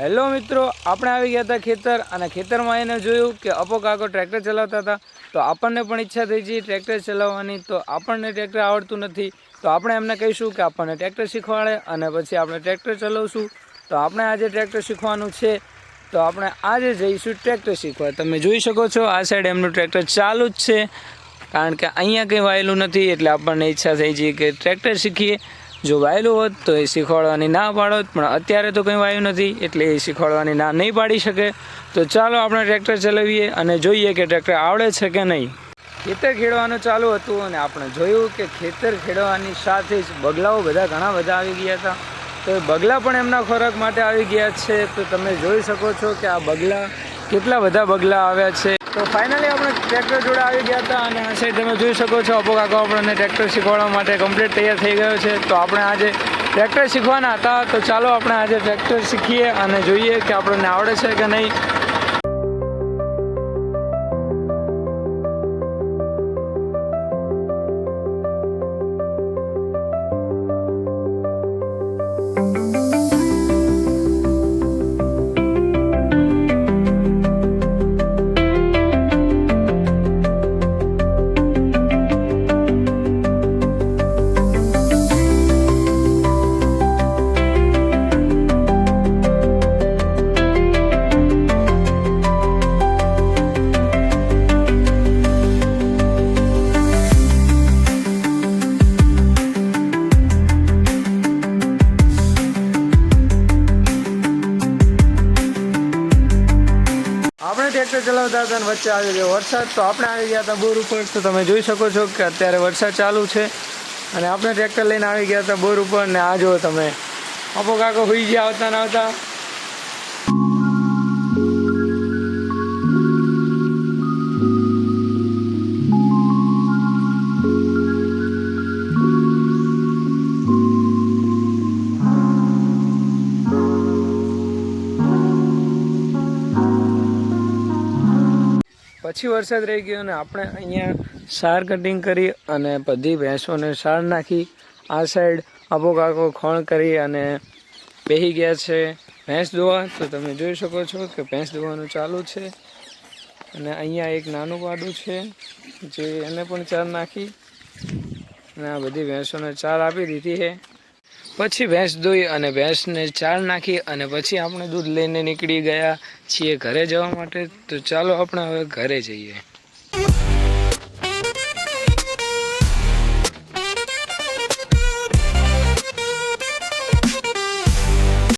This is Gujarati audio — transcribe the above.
હેલો મિત્રો, આપણે આવી ગયા હતા ખેતર અને ખેતરમાં એને જોયું કે અપો કાકો ટ્રેક્ટર ચલાવતા હતા. તો આપણને પણ ઈચ્છા થઈ ગઈ ટ્રેક્ટર ચલાવવાની. તો આપણને ટ્રેક્ટર આવડતું નથી, તો આપણે એમને કહીશું કે આપણને ટ્રેક્ટર શીખવાડે અને પછી આપણે ટ્રેક્ટર ચલાવશું. તો આપણે આજે ટ્રેક્ટર શીખવાનું છે, તો આપણે આજે જઈશું ટ્રેક્ટર શીખવા. તમે જોઈ શકો છો આ સાઈડ એમનું ટ્રેક્ટર ચાલુ જ છે, કારણ કે અહીંયા કંઈ વાયેલું નથી. એટલે આપણને ઈચ્છા થઈ ગઈ કે ટ્રેક્ટર શીખીએ. જો વાયેલું હોત તો એ શીખવાડવાની ના પાડોત, પણ અત્યારે તો કંઈ વાયું નથી એટલે એ શીખવાડવાની ના નહીં પાડી શકે. તો ચાલો આપણે ટ્રેક્ટર ચલાવીએ અને જોઈએ કે ટ્રેક્ટર આવડે છે કે નહીં. ખેતર ખેડવાનું ચાલુ હતું અને આપણે જોયું કે ખેતર ખેડવાની સાથે જ બગલાઓ ઘણા બધા આવી ગયા હતા. તો એ બગલા પણ એમના ખોરાક માટે આવી ગયા છે. તો તમે જોઈ શકો છો કે આ બગલા કેટલા બધા બગલા આવ્યા છે. તો ફાઇનલી આપણે ટ્રેક્ટર જોડે આવી ગયા હતા અને આ સાઈડ તમે જોઈ શકો છો અપો કાકો આપણને ટ્રેક્ટર શીખવાડવા માટે કમ્પ્લીટ તૈયાર થઈ ગયો છે. તો આપણે આજે ટ્રેક્ટર શીખવાના હતા, તો ચાલો આપણે આજે ટ્રેક્ટર શીખીએ અને જોઈએ કે આપણને આવડે છે કે નહીં. આપણે ટ્રેક્ટર ચલાવતા હતા અને વચ્ચે આવી ગયો વરસાદ. તો આપણે આવી ગયા હતા બોર ઉપર. તો તમે જોઈ શકો છો કે અત્યારે વરસાદ ચાલુ છે અને આપણે ટ્રેક્ટર લઈને આવી ગયા હતા બોર ઉપર. ને આ જો તમે અપો કાકો હોઈ ગયા આવતા ના આવતા. પછી વરસાદ રહી ગયો અને આપણે અહીંયા સાર કટિંગ કરી અને બધી ભેંસોને સાર નાખી. આ સાઈડ અપો કાકો ખોણ કરી અને બેસી ગયા છે ભેંસ દોવા. તો તમે જોઈ શકો છો કે ભેંસ દોવાનું ચાલુ છે. અને અહીંયા એક નાનું પાડું છે જે એને પણ ચાર નાખી અને આ બધી ભેંસોને ચાર આપી દીધી છે. પછી ભેંસ દોઈ અને ભેંસને ચાર નાખી અને પછી આપણે દૂધ લઈને નીકળી ગયા છીએ ઘરે જવા માટે. તો ચાલો આપણે હવે ઘરે જઈએ.